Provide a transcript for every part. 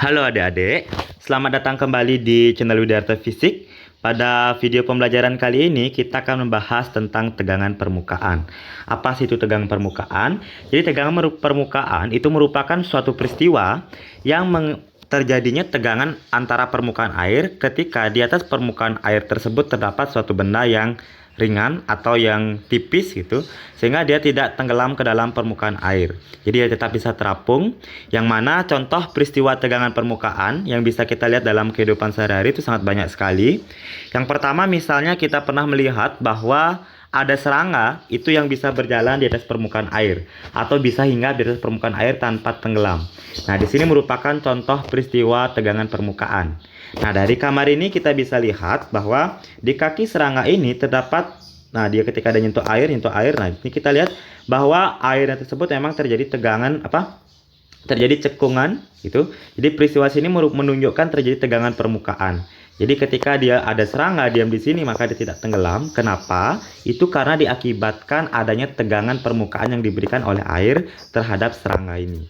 Halo adik-adik, selamat datang kembali di channel Widyarta Fisik. Pada video pembelajaran kali ini kita akan membahas tentang tegangan permukaan. Apa sih itu tegangan permukaan? Jadi tegangan permukaan itu merupakan suatu peristiwa yang terjadinya tegangan antara permukaan air ketika di atas permukaan air tersebut terdapat suatu benda yang ringan atau yang tipis gitu, sehingga dia tidak tenggelam ke dalam permukaan air. Jadi dia tetap bisa terapung, yang mana contoh peristiwa tegangan permukaan yang bisa kita lihat dalam kehidupan sehari-hari itu sangat banyak sekali. Yang pertama misalnya kita pernah melihat bahwa ada serangga itu yang bisa berjalan di atas permukaan air atau bisa hinggap di atas permukaan air tanpa tenggelam. Nah, di sini merupakan contoh peristiwa tegangan permukaan. Nah, dari gambar ini kita bisa lihat bahwa di kaki serangga ini terdapat, nah dia ketika ada nyentuh air. Nah, ini kita lihat bahwa air tersebut memang terjadi tegangan terjadi cekungan gitu. Jadi peristiwa sini menunjukkan terjadi tegangan permukaan. Jadi ketika dia ada serangga diam di sini maka dia tidak tenggelam. Kenapa? Itu karena diakibatkan adanya tegangan permukaan yang diberikan oleh air terhadap serangga ini.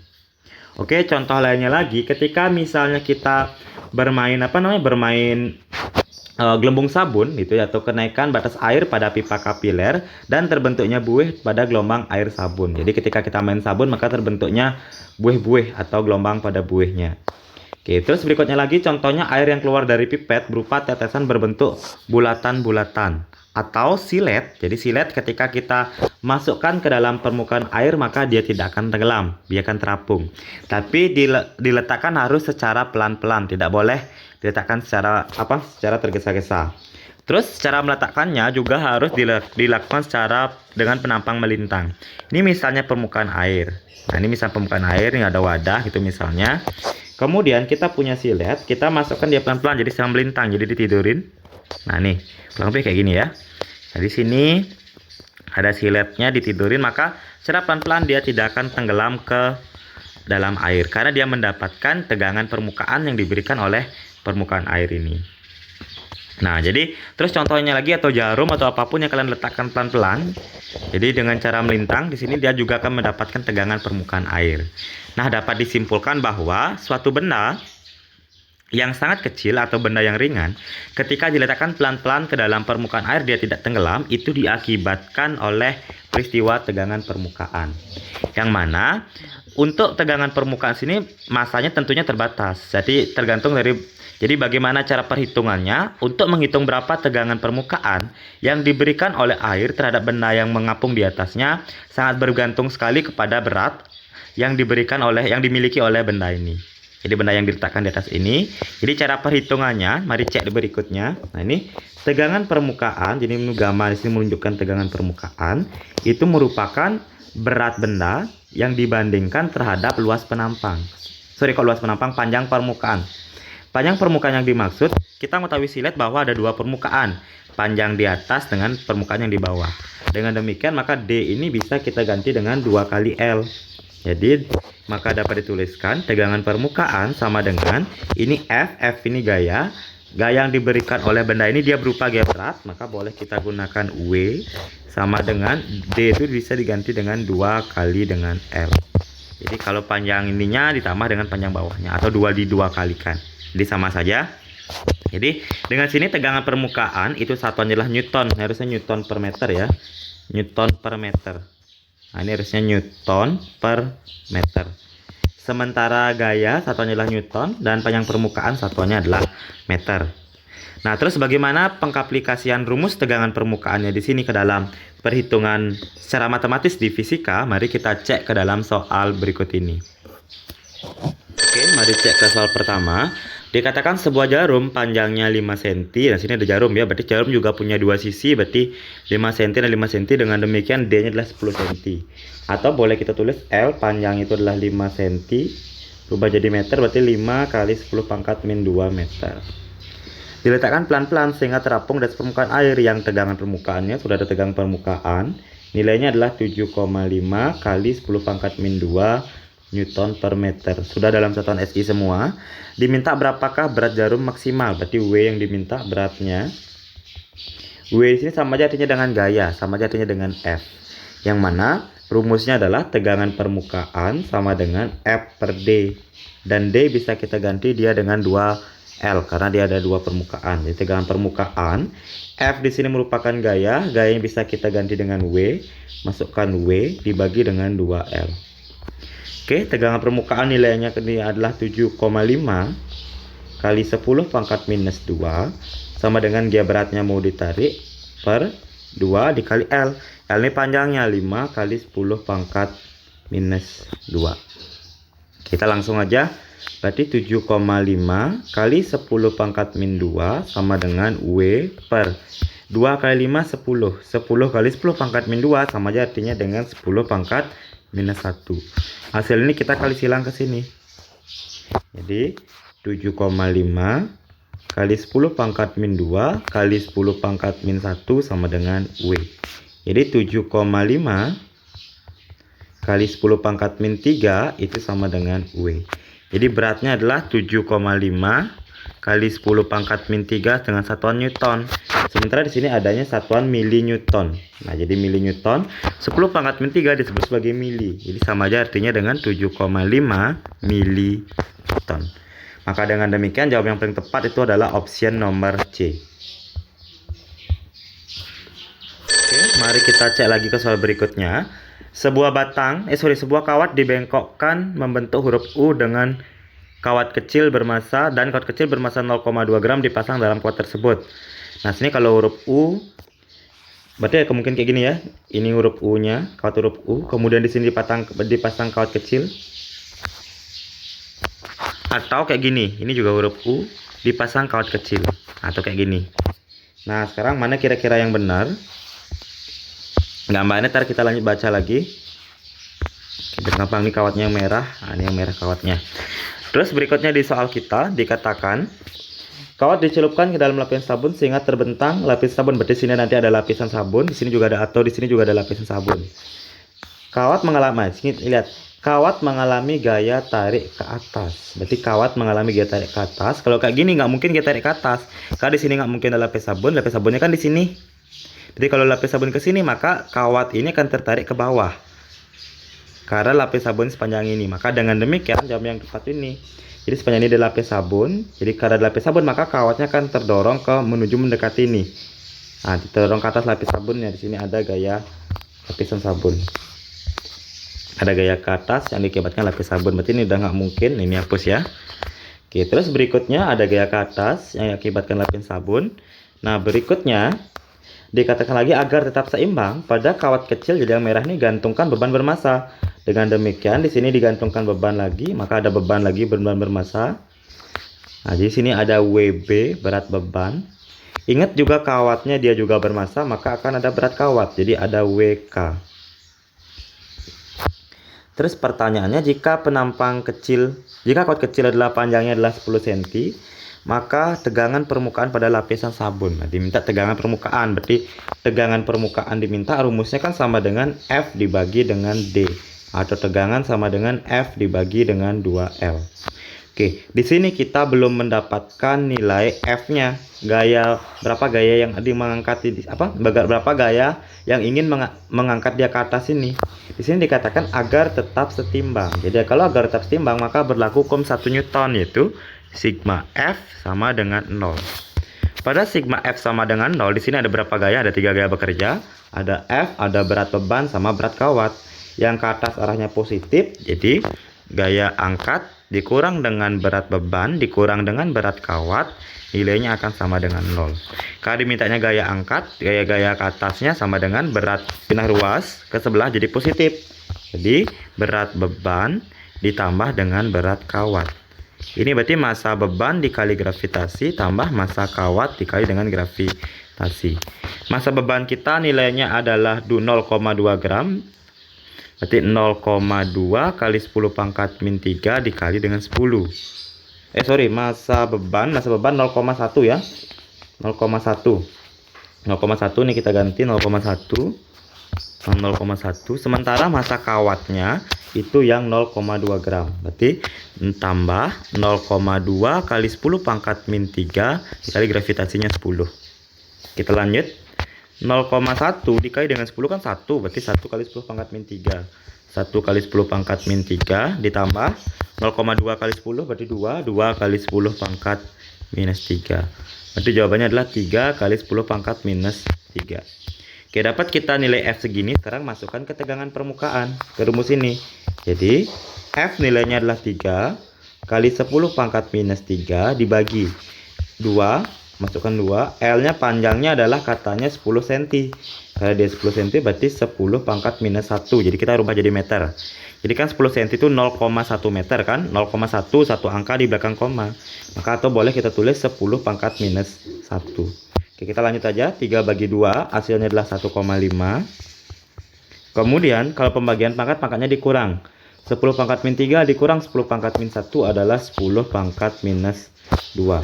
Oke, contoh lainnya lagi, ketika misalnya kita bermain gelembung sabun gitu ya, atau kenaikan batas air pada pipa kapiler dan terbentuknya buih pada gelombang air sabun. Jadi ketika kita main sabun maka terbentuknya buih-buih atau gelombang pada buihnya. Oke, terus berikutnya lagi contohnya air yang keluar dari pipet berupa tetesan berbentuk bulatan-bulatan atau silet. Jadi silet ketika kita masukkan ke dalam permukaan air maka dia tidak akan tenggelam, dia akan terapung. Tapi diletakkan harus secara pelan-pelan, tidak boleh diletakkan secara tergesa-gesa. Terus cara meletakkannya juga harus dilakukan secara dengan penampang melintang. Ini misalnya permukaan air. Nah, ini misal permukaan air, ini ada wadah gitu misalnya. Kemudian kita punya silet, kita masukkan dia pelan-pelan jadi sedang melintang, jadi ditidurin. Nah, nih, kurang lebih kayak gini ya. Nah, di sini ada siletnya ditidurin, maka secara pelan-pelan dia tidak akan tenggelam ke dalam air karena dia mendapatkan tegangan permukaan yang diberikan oleh permukaan air ini. Nah, jadi terus contohnya lagi atau jarum atau apapun yang kalian letakkan pelan-pelan. Jadi dengan cara melintang di sini dia juga akan mendapatkan tegangan permukaan air. Nah, dapat disimpulkan bahwa suatu benda yang sangat kecil atau benda yang ringan ketika diletakkan pelan-pelan ke dalam permukaan air dia tidak tenggelam, itu diakibatkan oleh peristiwa tegangan permukaan. Yang mana untuk tegangan permukaan sini masanya tentunya terbatas. Jadi bagaimana cara perhitungannya untuk menghitung berapa tegangan permukaan yang diberikan oleh air terhadap benda yang mengapung di atasnya sangat bergantung sekali kepada berat yang dimiliki oleh benda ini. Jadi benda yang diletakkan di atas ini. Jadi cara perhitungannya, mari cek di berikutnya. Nah, ini tegangan permukaan. Jadi gambar di sini menunjukkan tegangan permukaan itu merupakan berat benda yang dibandingkan terhadap luas penampang. Panjang permukaan. Panjang permukaan yang dimaksud, kita mengetahui silet bahwa ada dua permukaan, panjang di atas dengan permukaan yang di bawah. Dengan demikian maka D ini bisa kita ganti dengan 2 kali L. Jadi maka dapat dituliskan tegangan permukaan sama dengan ini F ini gaya yang diberikan oleh benda ini dia berupa gaya berat, maka boleh kita gunakan W sama dengan D itu bisa diganti dengan 2 kali dengan L. Jadi kalau panjang ininya ditambah dengan panjang bawahnya atau 2 kalikan. Jadi sama saja. Jadi dengan sini tegangan permukaan itu satuannya adalah Newton, harusnya Newton per meter ya. Newton per meter. Nah, ini harusnya Newton per meter. Sementara gaya satuannya adalah Newton dan panjang permukaan satuannya adalah meter. Nah, terus bagaimana pengaplikasian rumus tegangan permukaannya di sini ke dalam perhitungan secara matematis di fisika? Mari kita cek ke dalam soal berikut ini. Oke, mari cek ke soal pertama. Dikatakan sebuah jarum panjangnya 5 cm. Nah, sini ada jarum ya, berarti jarum juga punya 2 sisi, berarti 5 cm dan 5 cm. Dengan demikian D-nya adalah 10 cm. Atau boleh kita tulis L panjang itu adalah 5 cm, rubah jadi meter, berarti 5 kali 10 pangkat min 2 meter. Diletakkan pelan-pelan sehingga terapung dari permukaan air yang tegangan permukaannya sudah ada tegangan permukaan. Nilainya adalah 7,5 kali 10 pangkat min 2 Newton per meter. Sudah dalam satuan SI semua. Diminta berapakah berat jarum maksimal? Berarti W yang diminta beratnya. W di sini sama aja artinya dengan gaya, sama aja artinya dengan F. Yang mana rumusnya adalah tegangan permukaan sama dengan F per D. Dan D bisa kita ganti dia dengan 2L karena dia ada 2 permukaan. Jadi tegangan permukaan, F di sini merupakan gaya, gayanya bisa kita ganti dengan W, masukkan W dibagi dengan 2L. Oke, tegangan permukaan nilainya ini adalah 7,5 kali 10 pangkat minus 2 sama dengan G beratnya mau ditarik per 2 dikali L. L ini panjangnya 5 kali 10 pangkat minus 2. Kita langsung aja, berarti 7,5 kali 10 pangkat min 2 sama dengan W per 2 kali 5 10. 10 kali 10 pangkat min 2 sama aja artinya dengan 10 pangkat minus 1. Hasil ini kita kali silang ke sini. Jadi 7,5 kali 10 pangkat min 2 kali 10 pangkat min 1 sama dengan W. Jadi 7,5 kali 10 pangkat min 3 itu sama dengan W. Jadi beratnya adalah 7,5 kali 10 pangkat min 3 dengan satuan Newton. Sementara di sini adanya satuan mili Newton. Nah, jadi mili Newton 10 pangkat min 3 disebut sebagai mili. Jadi sama aja artinya dengan 7,5 mili Newton. Maka dengan demikian jawab yang paling tepat itu adalah option nomor C. Oke, mari kita cek lagi ke soal berikutnya. Sebuah kawat dibengkokkan membentuk huruf U dengan kawat kecil bermassa dan kawat kecil bermassa 0,2 gram dipasang dalam kawat tersebut. Nah, sini kalau huruf U berarti ya kemungkinan kayak gini ya. Ini huruf U-nya, kawat huruf U, kemudian di sini dipasang kawat kecil. Atau kayak gini, ini juga huruf U dipasang kawat kecil, atau kayak gini. Nah, sekarang mana kira-kira yang benar? Gambarnya ntar kita lanjut baca lagi. Kita gampang, ini kawatnya yang merah. Nah, ini yang merah kawatnya. Terus berikutnya di soal kita dikatakan kawat dicelupkan ke dalam lapisan sabun sehingga terbentang lapisan sabun. Berarti sini nanti ada lapisan sabun, di sini juga ada, atau di sini juga ada lapisan sabun. Kawat mengalami, sini lihat, kawat mengalami gaya tarik ke atas. Berarti kawat mengalami gaya tarik ke atas. Kalau kayak gini nggak mungkin gaya tarik ke atas, karena di sini nggak mungkin ada lapis sabunnya kan di sini. Jadi kalau lapis sabun ke sini, maka kawat ini akan tertarik ke bawah karena lapis sabun sepanjang ini. Maka dengan demikian jawab yang tepat ini. Jadi sepanjang ini ada lapis sabun. Jadi karena ada lapis sabun, maka kawatnya akan terdorong menuju mendekati ini. Nah, diterdorong ke atas lapis sabunnya. Di sini ada gaya lapisan sabun. Ada gaya ke atas yang diakibatkan lapis sabun. Berarti ini udah nggak mungkin. Ini hapus ya. Oke, terus berikutnya ada gaya ke atas yang diakibatkan lapisan sabun. Nah, berikutnya dikatakan lagi agar tetap seimbang pada kawat kecil jadi yang merah ini gantungkan beban bermassa. Dengan demikian di sini digantungkan beban lagi, maka ada beban lagi beban bermassa. Nah, di sini ada WB berat beban. Ingat juga kawatnya dia juga bermassa, maka akan ada berat kawat. Jadi ada WK. Terus pertanyaannya, jika kawat kecil adalah panjangnya adalah 10 cm, maka tegangan permukaan pada lapisan sabun. Nah, diminta tegangan permukaan, berarti tegangan permukaan diminta, rumusnya kan sama dengan F dibagi dengan D, atau tegangan sama dengan F dibagi dengan 2L. Oke, di sini kita belum mendapatkan nilai F-nya. Berapa gaya yang berapa gaya yang ingin mengangkat dia ke atas ini. Di sini dikatakan agar tetap setimbang. Jadi kalau agar tetap setimbang, maka berlaku hukum 1 Newton, yaitu sigma F sama dengan 0. Pada sigma F sama dengan 0, di sini ada berapa gaya? Ada 3 gaya bekerja. Ada F, ada berat beban sama berat kawat. Yang ke atas arahnya positif, jadi gaya angkat dikurang dengan berat beban dikurang dengan berat kawat, nilainya akan sama dengan 0. Kalau dimintanya gaya angkat, gaya ke atasnya sama dengan berat pindah ruas ke sebelah jadi positif. Jadi berat beban ditambah dengan berat kawat. Ini berarti massa beban dikali gravitasi tambah massa kawat dikali dengan gravitasi. Massa beban kita nilainya adalah 0,2 gram. Berarti 0,2 kali 10 pangkat min 3 dikali dengan 10. Massa beban 0,1 ya. 0,1 nih kita ganti 0,1. Sementara massa kawatnya itu yang 0,2 gram. Berarti tambah 0,2 kali 10 pangkat min 3 dikali gravitasinya 10. Kita lanjut. 0,1 dikali dengan 10 kan 1, berarti 1 kali 10 pangkat min 3. 1 kali 10 pangkat min 3 ditambah 0,2 kali 10 berarti 2. 2 kali 10 pangkat minus 3. Berarti jawabannya adalah 3 kali 10 pangkat minus 3. Oke, dapat kita nilai F segini. Sekarang masukkan ke tegangan permukaan, ke rumus ini. Jadi F nilainya adalah 3 kali 10 pangkat minus 3 dibagi 2. Masukkan 2, L-nya panjangnya adalah katanya 10 cm. Karena dia 10 cm berarti 10 pangkat minus 1. Jadi kita rubah jadi meter. Jadi kan 10 cm itu 0,1 meter kan? 0,1, satu angka di belakang koma. Maka atau boleh kita tulis 10 pangkat minus 1. Oke, kita lanjut aja. 3 bagi 2, hasilnya adalah 1,5. Kemudian kalau pembagian pangkat, pangkatnya dikurang. 10 pangkat min 3 dikurang 10 pangkat min 1 adalah 10 pangkat minus 2.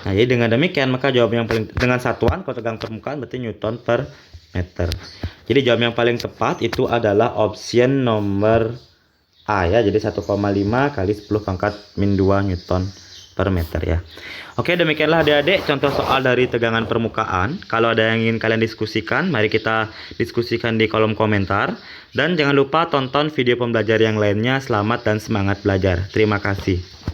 Nah, jadi dengan demikian maka jawab yang paling dengan satuan kalau tegangan permukaan berarti Newton per meter. Jadi jawab yang paling tepat itu adalah option nomor A ya. Jadi 1,5 kali 10 pangkat min 2 Newton per meter ya. Oke, demikianlah adik-adik contoh soal dari tegangan permukaan. Kalau ada yang ingin kalian diskusikan, mari kita diskusikan di kolom komentar. Dan jangan lupa tonton video pembelajar yang lainnya. Selamat dan semangat belajar. Terima kasih.